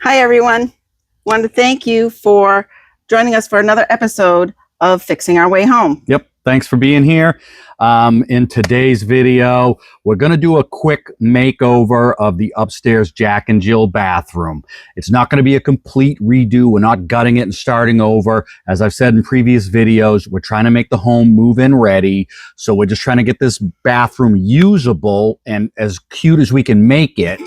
Hi, everyone. Want to thank you for joining us for another episode of Fixing Our Way Home. Yep. Thanks for being here. In today's video, we're going to do a quick makeover of the upstairs Jack and Jill bathroom. It's not going to be a complete redo. We're not gutting it and starting over. As I've said in previous videos, we're trying to make the home move-in ready. So we're just trying to get this bathroom usable and as cute as we can make it.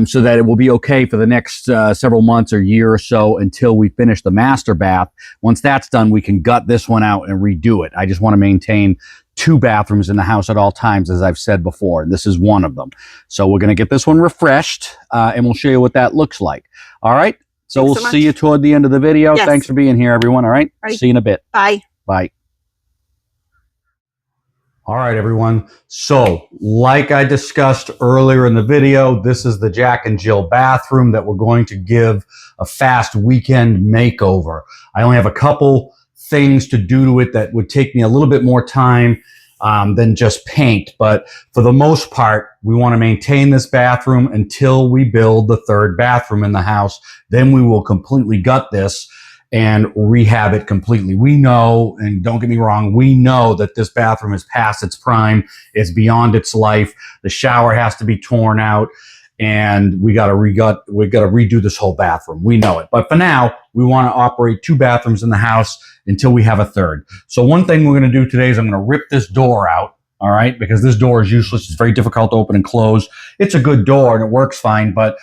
So that it will be okay for the next several months or year or so until we finish the master bath. Once that's done, we can gut this one out and redo it. I just want to maintain 2 bathrooms in the house at all times, as I've said before. This is one of them. So we're going to get this one refreshed, and we'll show you what that looks like. All right? So we'll see you toward the end of the video. Yes. Thanks for being here, everyone. All right? See you in a bit. Bye. Bye. All right, everyone. So, like I discussed earlier in the video, this is the Jack and Jill bathroom that we're going to give a fast weekend makeover. I only have a couple things to do to it that would take me a little bit more time than just paint. But for the most part, we want to maintain this bathroom until we build the 3rd bathroom in the house. Then we will completely gut this and rehab it completely. We know, and don't get me wrong, we know that this bathroom is past its prime. It's beyond its life. The shower has to be torn out, and we got to redo this whole bathroom. We know it. But for now, we want to operate 2 bathrooms in the house until we have a 3rd. So one thing we're going to do today is I'm going to rip this door out. All right, because this door is useless. It's very difficult to open and close. It's a good door and it works fine, but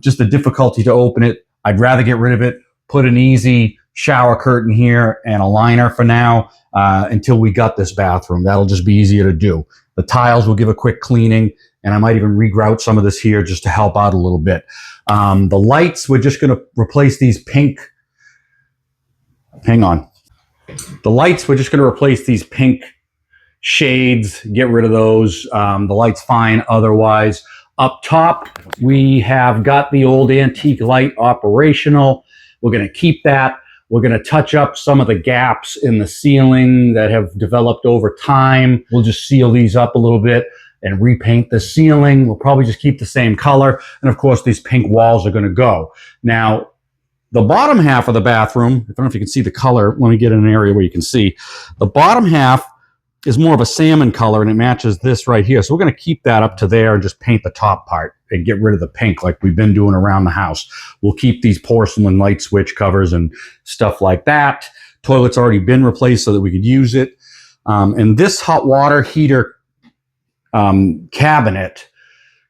just the difficulty to open it. I'd rather get rid of it. Put an easy shower curtain here and a liner for now until we gut this bathroom. That'll just be easier to do. The tiles will give a quick cleaning, and I might even regrout some of this here just to help out a little bit. The lights, we're just going to replace these pink. Hang on. The lights, we're just going to replace these pink shades, get rid of those. The light's fine otherwise. Up top, we have got the old antique light operational. We're going to keep that. We're going to touch up some of the gaps in the ceiling that have developed over time. We'll just seal these up a little bit and repaint the ceiling. We'll probably just keep the same color. And of course, these pink walls are going to go. Now, the bottom half of the bathroom, I don't know if you can see the color. Let me get in an area where you can see. The bottom half is more of a salmon color, and it matches this right here. So we're going to keep that up to there and just paint the top part and get rid of the pink like we've been doing around the house. We'll keep these porcelain light switch covers and stuff like that. Toilet's already been replaced so that we could use it. And this hot water heater cabinet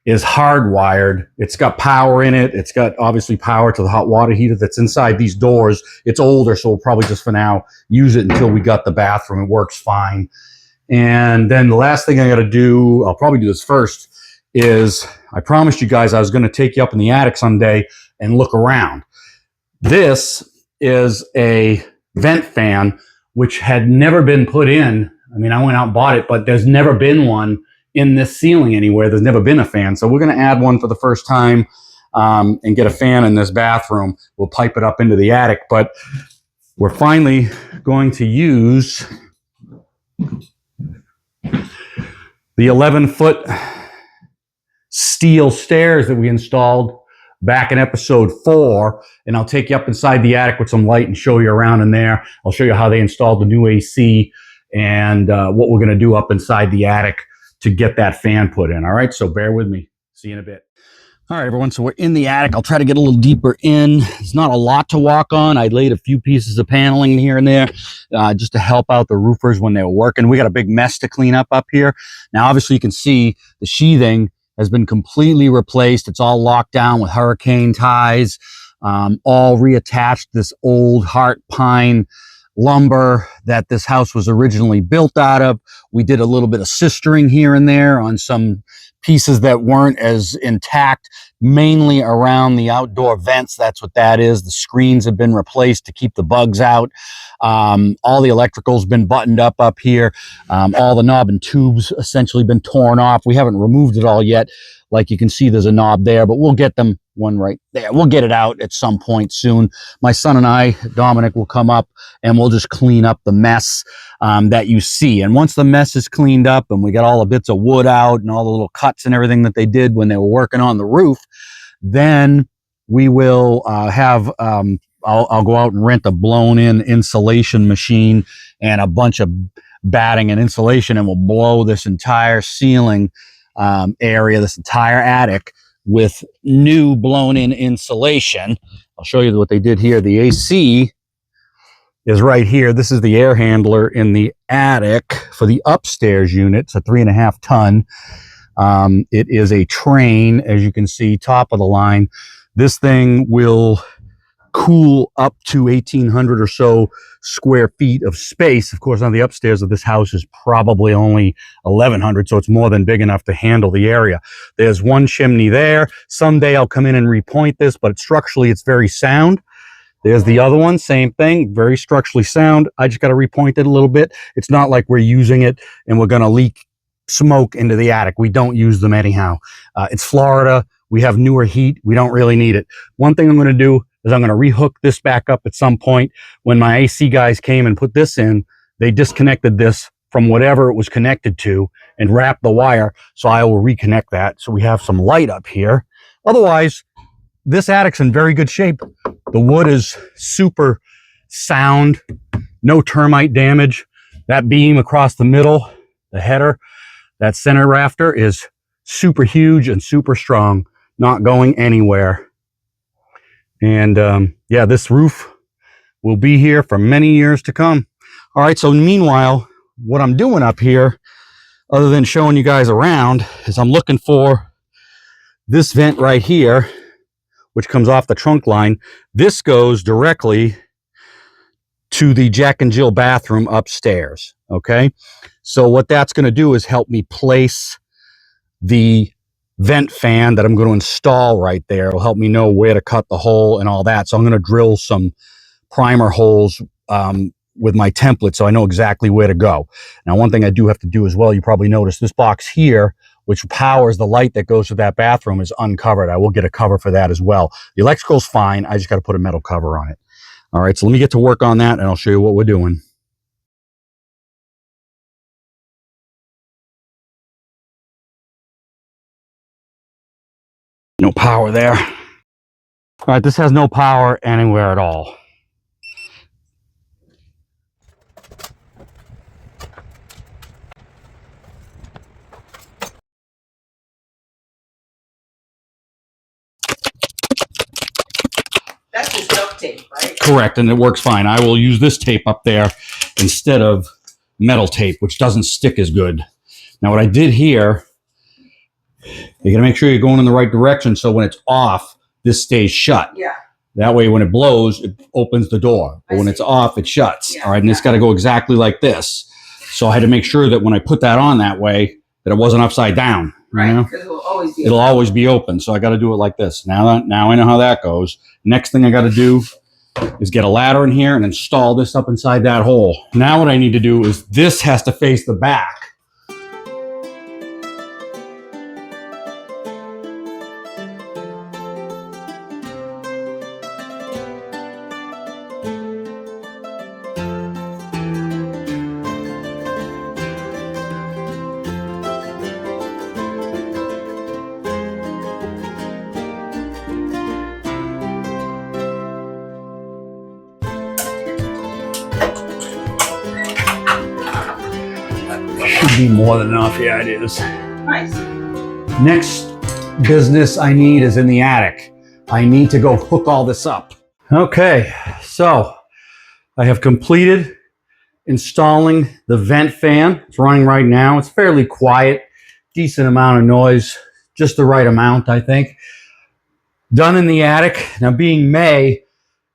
is hardwired. It's got power in it. It's got obviously power to the hot water heater that's inside these doors. It's older, so we'll probably just for now use it until we gut the bathroom. It works fine. And then the last thing I got to do, I'll probably do this first, is I promised you guys I was going to take you up in the attic someday and look around. This is a vent fan, which had never been put in. I mean, I went out and bought it, but there's never been one in this ceiling anywhere. There's never been a fan. So we're going to add one for the first time and get a fan in this bathroom. We'll pipe it up into the attic, but we're finally going to use the 11-foot steel stairs that we installed back in episode 4. And I'll take you up inside the attic with some light and show you around in there. I'll show you how they installed the new AC and what we're going to do up inside the attic to get that fan put in. All right, so bear with me. See you in a bit. All right, everyone, so we're in the attic. I'll try to get a little deeper in. There's not a lot to walk on. I laid a few pieces of paneling here and there just to help out the roofers when they were working. We got a big mess to clean up here. Now, obviously, you can see the sheathing has been completely replaced. It's all locked down with hurricane ties, all reattached this old heart pine lumber that this house was originally built out of. We did a little bit of sistering here and there on some pieces that weren't as intact, mainly around the outdoor vents. That's what that is. The screens have been replaced to keep the bugs out. All the electrical's been buttoned up here. All the knob and tubes essentially been torn off. We haven't removed it all yet. Like you can see, there's a knob there, but we'll get them one right there. We'll get it out at some point soon. My son and I, Dominic, will come up and we'll just clean up the mess that you see. And once the mess is cleaned up and we got all the bits of wood out and all the little cuts and everything that they did when they were working on the roof, then we will have, I'll go out and rent a blown-in insulation machine and a bunch of batting and insulation, and we'll blow this entire ceiling area, this entire attic, with new blown-in insulation. I'll show you what they did here. The AC is right here. This is the air handler in the attic for the upstairs unit. It's a 3.5 ton. It is a Train, as you can see, top of the line. This thing will cool up to 1,800 or so square feet of space. Of course, on the upstairs of this house is probably only 1,100, so it's more than big enough to handle the area. There's one chimney there. Someday I'll come in and repoint this, but structurally it's very sound. There's the other one, same thing, very structurally sound. I just got to repoint it a little bit. It's not like we're using it and we're going to leak smoke into the attic. We don't use them anyhow. It's Florida. We have newer heat. We don't really need it. One thing I'm going to do is I'm going to rehook this back up at some point. When my AC guys came and put this in, they disconnected this from whatever it was connected to and wrapped the wire. So I will reconnect that so we have some light up here. Otherwise, this attic's in very good shape. The wood is super sound, no termite damage. That beam across the middle, the header, that center rafter is super huge and super strong, not going anywhere. And yeah, this roof will be here for many years to come. All right, so meanwhile, what I'm doing up here, other than showing you guys around, is I'm looking for this vent right here, which comes off the trunk line. This goes directly to the Jack and Jill bathroom upstairs, okay? So what that's going to do is help me place the vent fan that I'm going to install right there. It'll help me know where to cut the hole and all that. So I'm going to drill some primer holes with my template so I know exactly where to go. Now, one thing I do have to do as well, you probably noticed this box here, which powers the light that goes to that bathroom, is uncovered. I will get a cover for that as well. The electrical's fine. I just got to put a metal cover on it. All right, so let me get to work on that and I'll show you what we're doing. No power there. All right, this has no power anywhere at all. That's just duct tape, right? Correct, and it works fine. I will use this tape up there instead of metal tape, which doesn't stick as good. Now, what I did here, you got to make sure you're going in the right direction so when it's off, this stays shut. Yeah. That way, when it blows, it opens the door. But when it's off, it shuts. Yeah, all right, and it's got to go exactly like this. So I had to make sure that when I put that on that way, that it wasn't upside down. Right, you know? because It'll always be open. So I got to do it like this. Now I know how that goes. Next thing I got to do is get a ladder in here and install this up inside that hole. Now what I need to do is this has to face the back. Should be more than enough. Yeah, it is. Nice. Next business I need is in the attic. I need to go hook all this up. Okay, so I have completed installing the vent fan. It's running right now. It's fairly quiet, decent amount of noise, just the right amount, I think. Done in the attic. Now, being May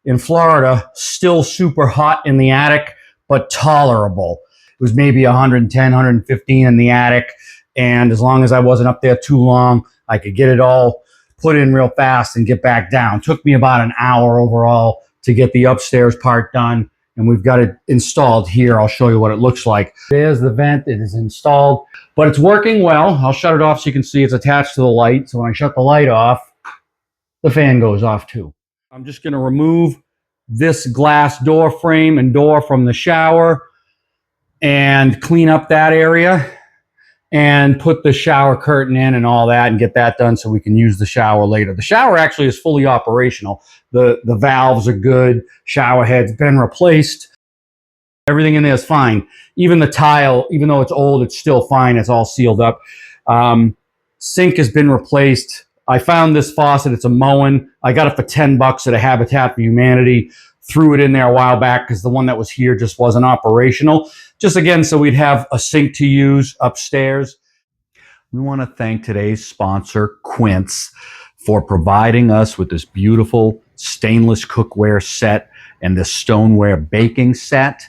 in Florida, still super hot in the attic, but tolerable. It was maybe 110, 115 in the attic. And as long as I wasn't up there too long, I could get it all put in real fast and get back down. Took me about an hour overall to get the upstairs part done. And we've got it installed here. I'll show you what it looks like. There's the vent. It is installed, but it's working well. I'll shut it off so you can see it's attached to the light. So when I shut the light off, the fan goes off too. I'm just going to remove this glass door frame and door from the shower and clean up that area. and put the shower curtain in and all that and get that done so we can use the shower later. The shower actually is fully operational. The valves are good. Shower head's been replaced. Everything in there is fine. Even the tile, even though it's old, it's still fine. It's all sealed up. Sink has been replaced. I found this faucet. It's a Moen. I got it for $10 at a Habitat for Humanity. Threw it in there a while back because the one that was here just wasn't operational. Just again, so we'd have a sink to use upstairs. We want to thank today's sponsor, Quince, for providing us with this beautiful stainless cookware set and this stoneware baking set.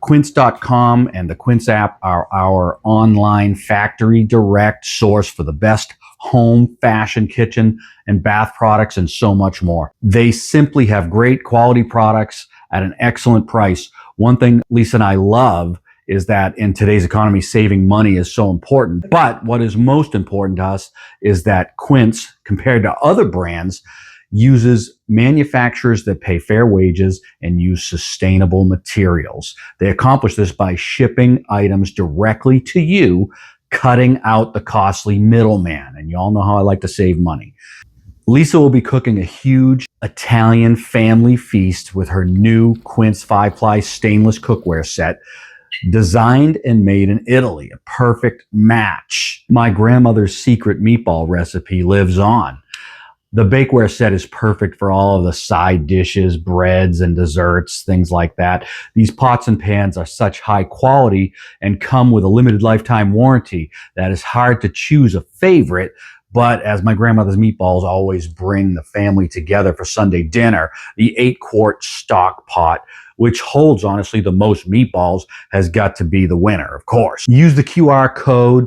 Quince.com and the Quince app are our online factory direct source for the best home, fashion, kitchen, and bath products, and so much more. They simply have great quality products at an excellent price. One thing Lisa and I love is that in today's economy, saving money is so important. But what is most important to us is that Quince, compared to other brands, uses manufacturers that pay fair wages and use sustainable materials. They accomplish this by shipping items directly to you, cutting out the costly middleman. And you all know how I like to save money. Lisa will be cooking a huge Italian family feast with her new Quince 5-ply stainless cookware set, designed and made in Italy, a perfect match. My grandmother's secret meatball recipe lives on. The bakeware set is perfect for all of the side dishes, breads, and desserts, things like that. These pots and pans are such high quality and come with a limited lifetime warranty that it's hard to choose a favorite. But as my grandmother's meatballs always bring the family together for Sunday dinner, the 8-quart stock pot, which holds, honestly, the most meatballs, has got to be the winner, of course. Use the QR code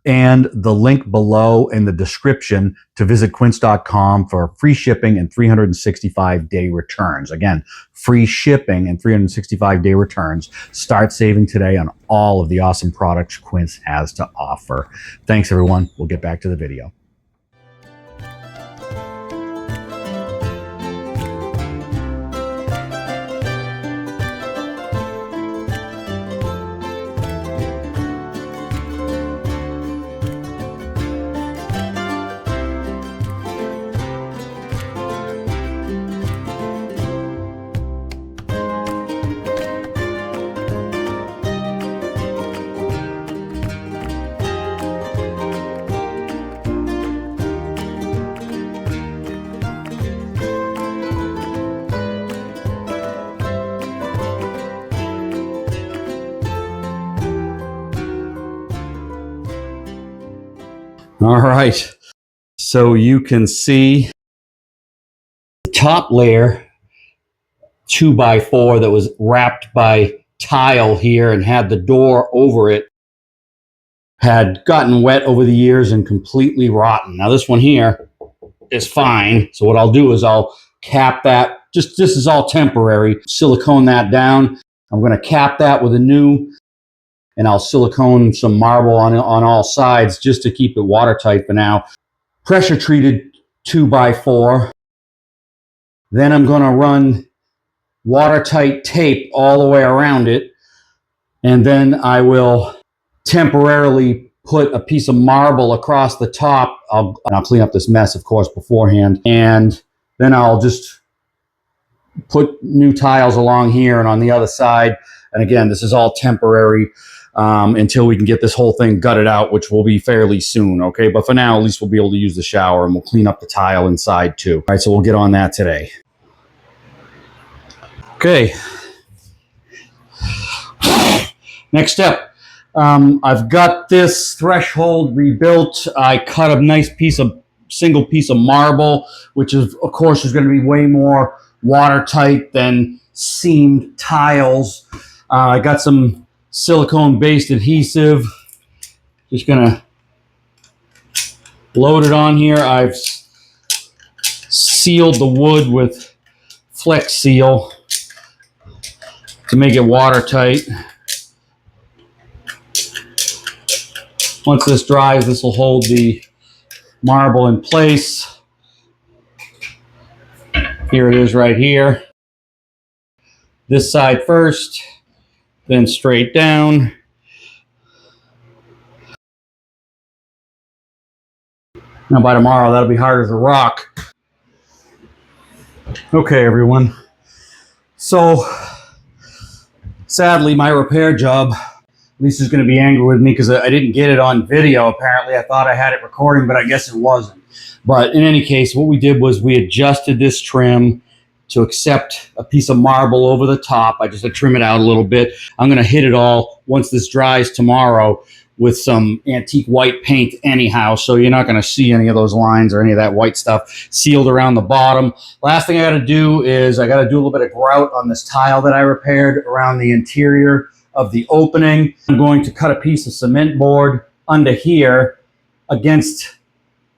and the link below in the description to visit quince.com for free shipping and 365-day returns. Again, free shipping and 365-day returns. Start saving today on all of the awesome products Quince has to offer. Thanks, everyone. We'll get back to the video. All right, so you can see the top layer 2x4 that was wrapped by tile here and had the door over it had gotten wet over the years and completely rotten. Now this one here is fine. So what I'll do is I'll cap that. This is all temporary. Silicone that down. I'm going to cap that with a new, and I'll silicone some marble on all sides just to keep it watertight for now. Pressure treated 2x4. Then I'm going to run watertight tape all the way around it. And then I will temporarily put a piece of marble across the top. I'll clean up this mess, of course, beforehand. And then I'll just put new tiles along here and on the other side. And again, this is all temporary until we can get this whole thing gutted out, which will be fairly soon, okay? But for now, at least we'll be able to use the shower, and we'll clean up the tile inside too. All right, so we'll get on that today. Okay. Next step. I've got this threshold rebuilt. I cut a nice single piece of marble, which is, of course, is going to be way more watertight than seamed tiles. I got some silicone-based adhesive. Just going to load it on here. I've sealed the wood with Flex Seal to make it watertight. Once this dries, this will hold the marble in place. Here it is right here. This side first, then straight down. Now by tomorrow, that'll be hard as a rock. Okay, everyone. So, sadly, my repair job, Lisa's going to be angry with me because I didn't get it on video. Apparently, I thought I had it recording, but I guess it wasn't. But in any case, what we did was we adjusted this trim to accept a piece of marble over the top. I just had to trim it out a little bit. I'm going to hit it all once this dries tomorrow with some antique white paint anyhow, so you're not going to see any of those lines or any of that white stuff sealed around the bottom. Last thing I got to do is I got to do a little bit of grout on this tile that I repaired around the interior of the opening. I'm going to cut a piece of cement board under here against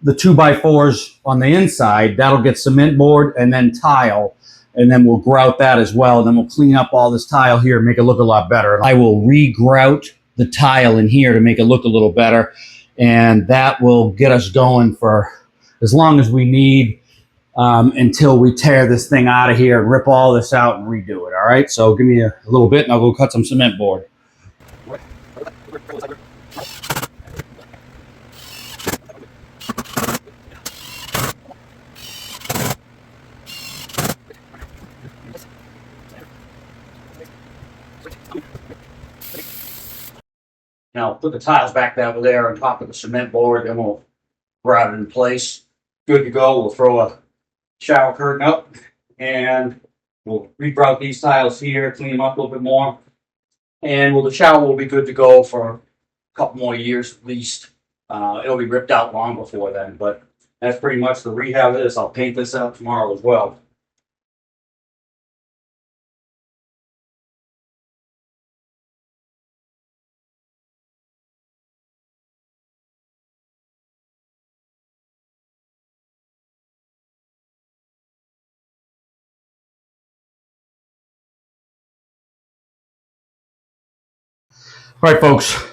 the 2x4s on the inside. That'll get cement board and then tile, and then we'll grout that as well. And then we'll clean up all this tile here and make it look a lot better. I will re-grout the tile in here to make it look a little better, and that will get us going for as long as we need until we tear this thing out of here and rip all this out and redo it. All right, so give me a little bit and I'll go cut some cement board. Now put the tiles back over there on top of the cement board, then we'll grout it in place. Good to go. We'll throw a shower curtain up and we'll regrout these tiles here, clean them up a little bit more. And the shower will be good to go for a couple more years at least. It'll be ripped out long before then, but that's pretty much the rehab of this. I'll paint this out tomorrow as well. All right, folks.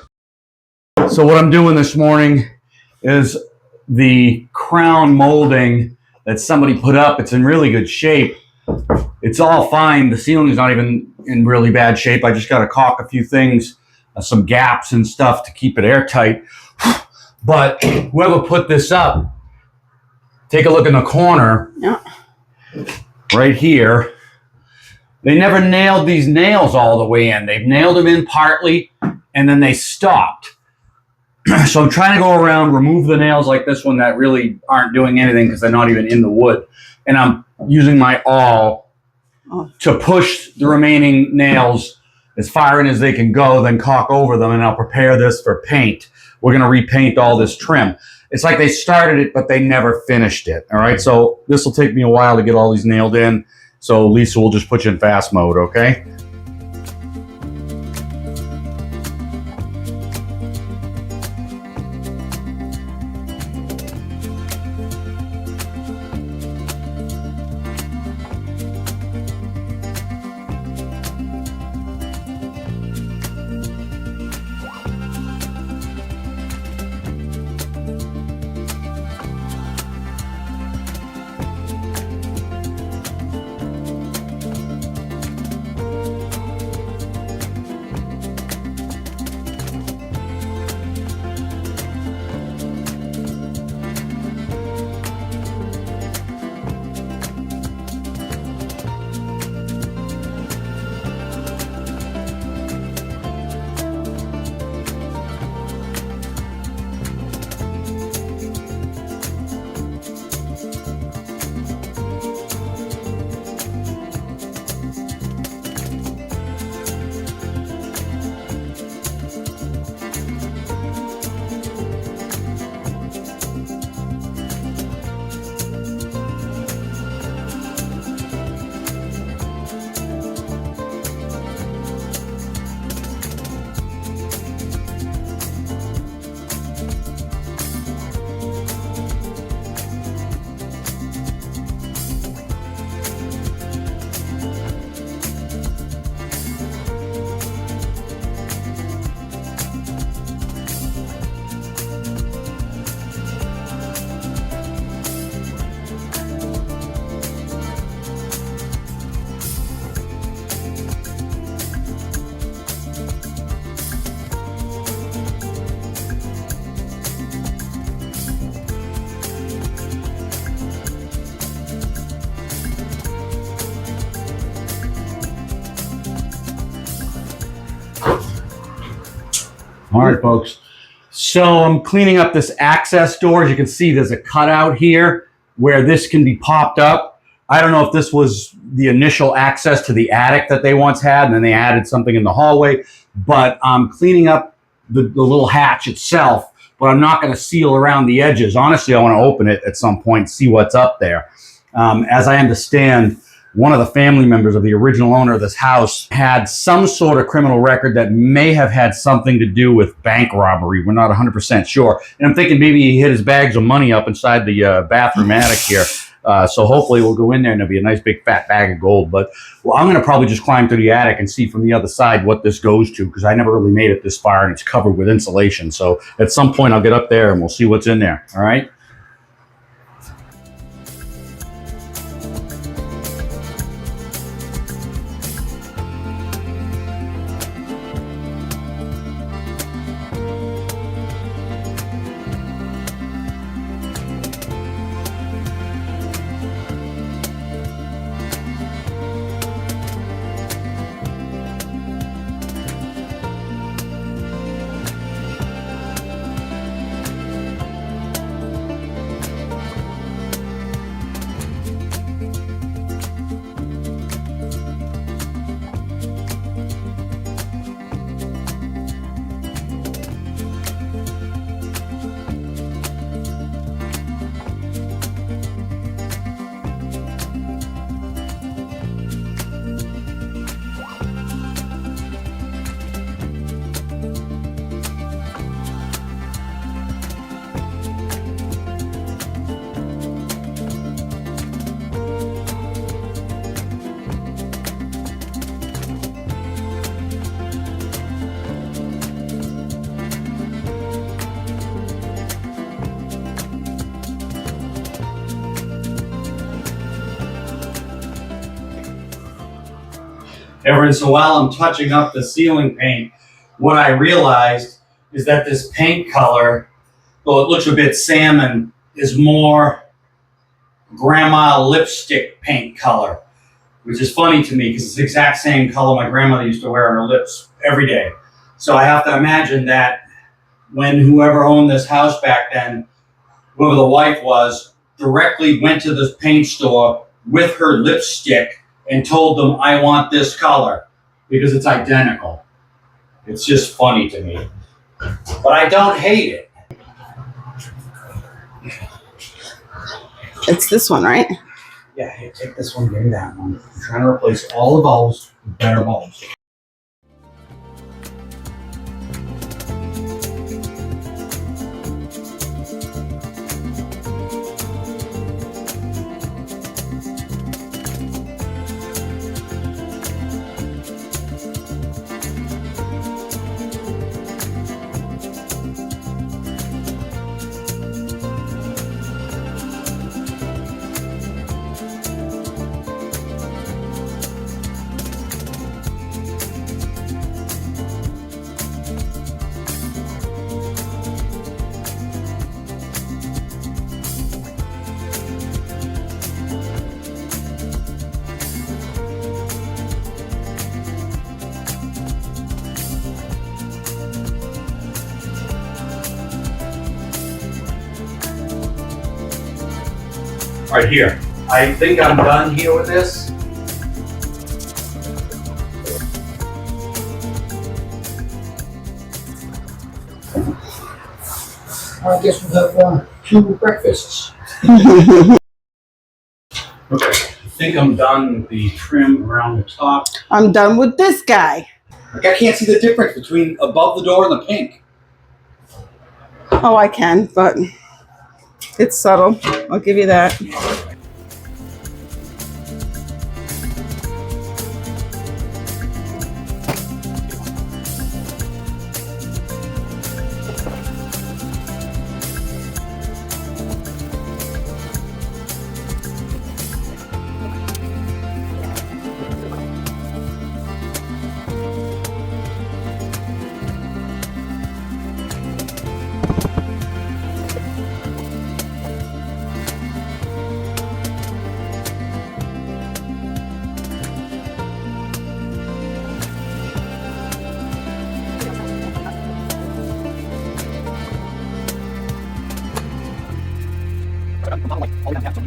So what I'm doing this morning is the crown molding that somebody put up. It's in really good shape. It's all fine. The ceiling is not even in really bad shape. I just got to caulk a few things, some gaps and stuff to keep it airtight. But whoever put this up, take a look in the corner, right here. They never nailed these nails all the way in. They've nailed them in partly, and then they stopped. So I'm trying to go around, remove the nails like this one that really aren't doing anything because they're not even in the wood. And I'm using my awl to push the remaining nails as far in as they can go, then caulk over them, and I'll prepare this for paint. We're going to repaint all this trim. It's like they started it, but they never finished it. All right, so this will take me a while to get all these nailed in. So Lisa will just put you in fast mode, okay? All right, folks. So I'm cleaning up this access door. As you can see, there's a cutout here where this can be popped up. I don't know if this was the initial access to the attic that they once had, and then they added something in the hallway. But I'm cleaning up the little hatch itself, but I'm not going to seal around the edges. Honestly, I want to open it at some point and see what's up there. As I understand, one of the family members of the original owner of this house had some sort of criminal record that may have had something to do with bank robbery. We're not 100% sure. And I'm thinking maybe he hid his bags of money up inside the bathroom attic here. So hopefully we'll go in there and there'll be a nice big fat bag of gold. But well, I'm going to probably just climb through the attic and see from the other side what this goes to, because I never really made it this far and it's covered with insulation. So at some point I'll get up there and we'll see what's in there. All right. Every once in a while, I'm touching up the ceiling paint. What I realized is that this paint color, though it looks a bit salmon, is more grandma lipstick paint color, which is funny to me because it's the exact same color my grandmother used to wear on her lips every day. So I have to imagine that when whoever owned this house back then, whoever the wife was, directly went to the paint store with her lipstick and told them, I want this color, because it's identical. It's just funny to me. But I don't hate it. It's this one, right? Yeah, hey, take this one, give me that one. I'm trying to replace all the bulbs with better bulbs. Right here. I think I'm done here with this. I guess we'll have 2 breakfasts. Okay, I think I'm done with the trim around the top. I'm done with this guy. Like, I can't see the difference between above the door and the pink. Oh, I can, but it's subtle. I'll give you that.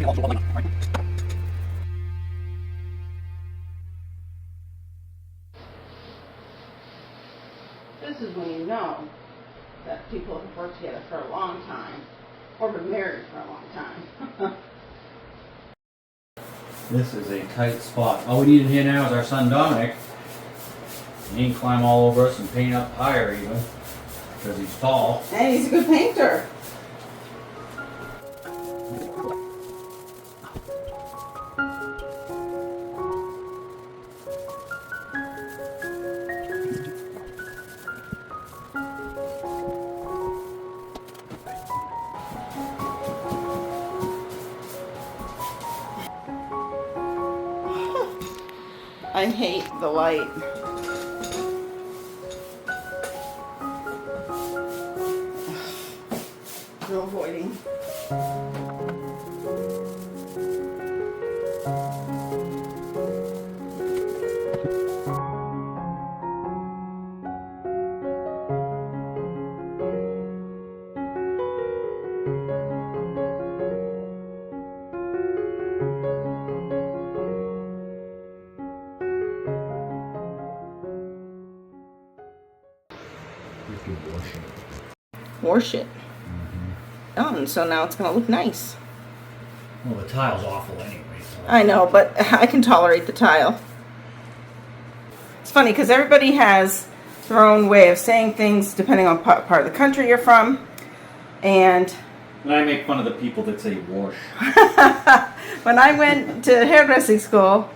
This is when you know that people have worked together for a long time or been married for a long time. This is a tight spot. All we need in here now is our son Dominic. He can climb all over us and paint up higher even, because he's tall. And he's a good painter. I hate the light. No avoiding. Wash it. Oh, and so now it's going to look nice. Well, the tile's awful anyway. So. I know, but I can tolerate the tile. It's funny because everybody has their own way of saying things depending on part of the country you're from. And I make fun of the people that say wash. when I went to hairdressing school,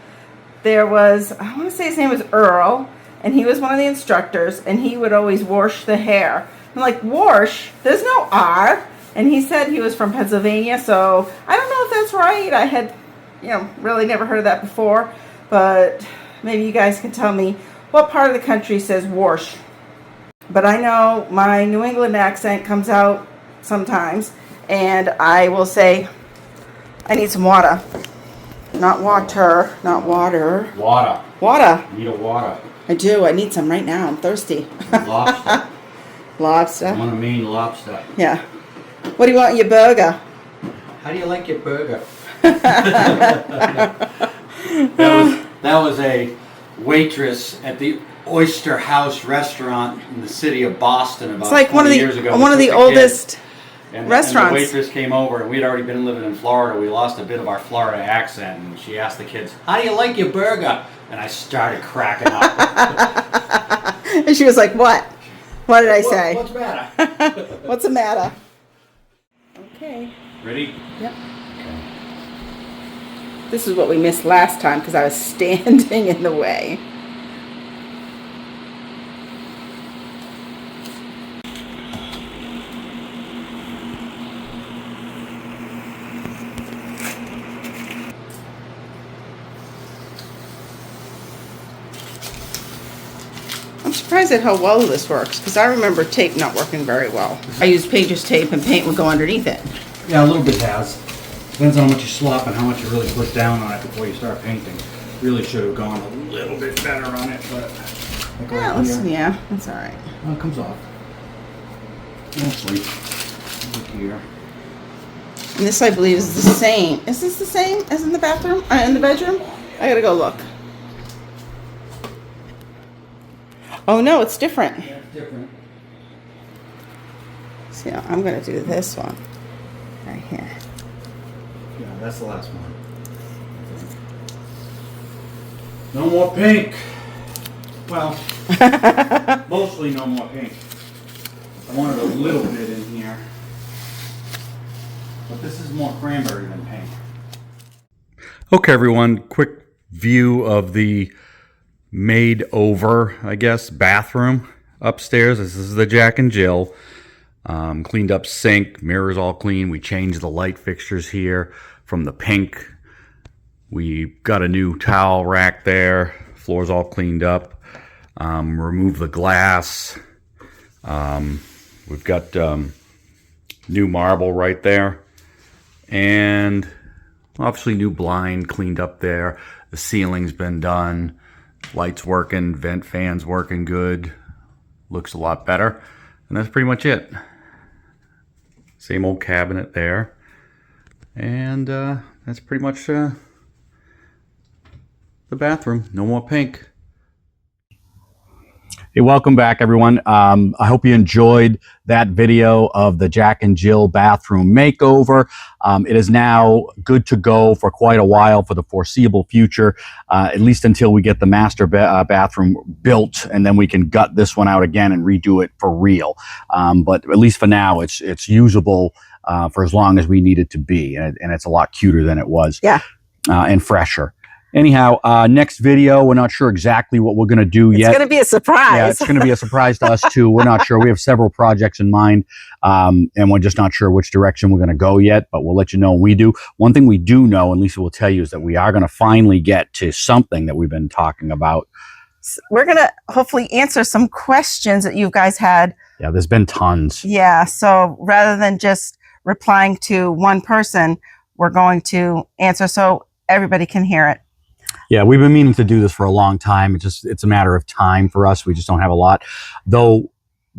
there was, I want to say his name was Earl, and he was one of the instructors, and he would always wash the hair. I'm like, wash? There's no R. And he said he was from Pennsylvania, so I don't know if that's right. I had, really never heard of that before, but maybe you guys can tell me what part of the country says wash. But I know my New England accent comes out sometimes, and I will say, I need some water. Not water, not water. Water. Water. You need a water. I do. I need some right now. I'm thirsty. Lobster. Lobster? I want a Maine lobster. Yeah. What do you want in your burger? How do you like your burger? that was a waitress at the Oyster House restaurant in the city of Boston about 20 years ago. One of the oldest restaurants. And the waitress came over, and we'd already been living in Florida. We lost a bit of our Florida accent, and she asked the kids, "How do you like your burger?" And I started cracking up. And she was like, "What? What did I say? What's the matter?" What's the matter? Okay. Ready? Yep. This is what we missed last time because I was standing in the way. I'm surprised at how well this works because I remember tape not working very well. I used painter's tape and paint would go underneath it. Yeah, a little bit has. Depends on how much you slop and how much you really put down on it before you start painting. Really should have gone a little bit better on it, but... Yeah, that's all right. Well, it comes off. Mostly. Look here. And this, I believe, is the same. Is this the same as in the bathroom? In the bedroom? I gotta go look. Oh no, it's different. Yeah, it's different. So I'm gonna do this one right here. Yeah, that's the last one. No more pink. Well, mostly no more pink. I wanted a little bit in here. But this is more cranberry than pink. Okay, everyone, quick view of the made over, I guess, bathroom upstairs. This is the Jack and Jill. Cleaned up sink, mirrors all clean. We changed the light fixtures here from the pink. We got a new towel rack there. Floor's all cleaned up. Removed the glass. We've got new marble right there. And obviously new blind cleaned up there. The ceiling's been done. Lights working, vent fans working good. Looks a lot better. And that's pretty much it. Same old cabinet there. And that's pretty much the bathroom. No more pink. Hey, welcome back, everyone. I hope you enjoyed that video of the Jack and Jill bathroom makeover. It is now good to go for quite a while, for the foreseeable future, at least until we get the master bathroom built, and then we can gut this one out again and redo it for real. But at least for now, it's usable for as long as we need it to be, and it's a lot cuter than it was. Yeah. And fresher. Anyhow, next video, we're not sure exactly what we're going to do yet. It's going to be a surprise. Yeah, it's going to be a surprise to us too. We're not sure. We have several projects in mind, and we're just not sure which direction we're going to go yet, but we'll let you know when we do. One thing we do know, and Lisa will tell you, is that we are going to finally get to something that we've been talking about. We're going to hopefully answer some questions that you guys had. Yeah, there's been tons. Yeah, so rather than just replying to one person, we're going to answer so everybody can hear it. Yeah, we've been meaning to do this for a long time. It's a matter of time for us. We just don't have a lot. Though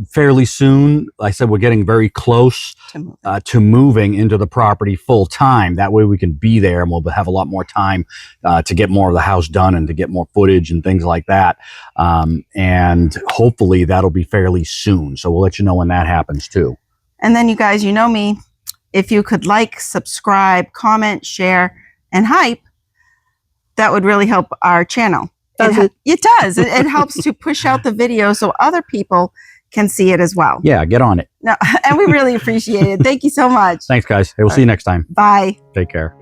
fairly soon, like I said, we're getting very close to moving into the property full time. That way we can be there and we'll have a lot more time to get more of the house done and to get more footage and things like that. And hopefully that'll be fairly soon. So we'll let you know when that happens too. And then you guys, you know me, if you could like, subscribe, comment, share, and hype, that would really help our channel. Does it? It does. It helps to push out the video so other people can see it as well. Yeah, get on it. No, and we really appreciate it. Thank you so much. Thanks, guys. Hey, we'll see you next time. Bye. Take care.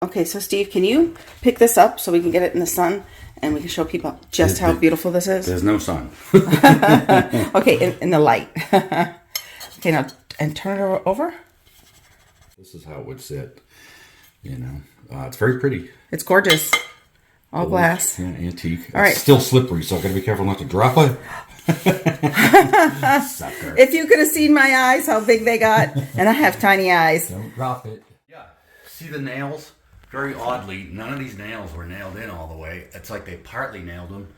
Okay, so Steve, can you pick this up so we can get it in the sun and we can show people just how beautiful this is? There's no sun. Okay, in the light. Okay, now, and turn it over. This is how it would sit, you know. It's very pretty. It's gorgeous. All glass. Yeah, antique. All right. It's still slippery, so I gotta be careful not to drop it. Sucker. If you could have seen my eyes, how big they got, and I have tiny eyes. Don't drop it. Yeah. See the nails? Very oddly, none of these nails were nailed in all the way. It's like they partly nailed them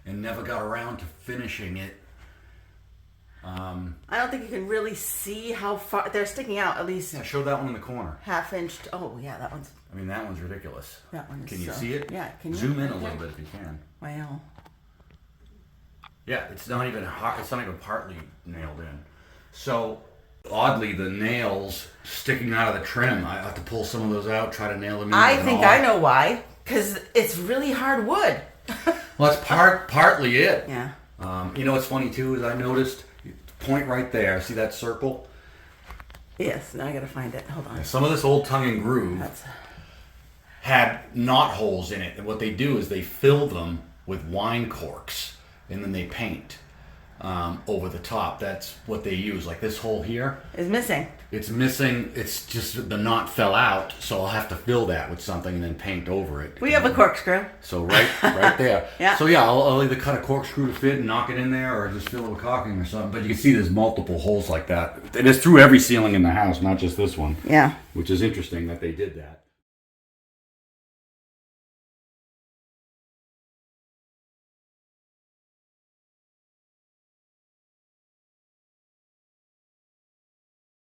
and never got around to finishing it. I don't think you can really see how far they're sticking out. At least Yeah, show that one in the corner. half-inch. Oh yeah, that one's. I mean, that one's ridiculous. That one is. Can you see it? Yeah. Can you zoom in a little bit if you can? Wow. Yeah, it's not even hard. It's not even partly nailed in. So oddly, the nails sticking out of the trim, I have to pull some of those out, try to nail them in. I think I know why. Because it's really hard wood. Well, that's partly it. Yeah. You know what's funny too is I noticed point right there. See that circle? Yes. Now I gotta find it. Hold on. Some of this old tongue and groove had knot holes in it, and what they do is they fill them with wine corks, and then they paint over the top. That's what they use. Like this hole here is missing. It's missing. It's just the knot fell out, so I'll have to fill that with something and then paint over it. We have a corkscrew. So right there. Yeah. So yeah, I'll either cut a corkscrew to fit and knock it in there, or just fill it with caulking or something. But you can see there's multiple holes like that. And it's through every ceiling in the house, not just this one. Yeah. Which is interesting that they did that.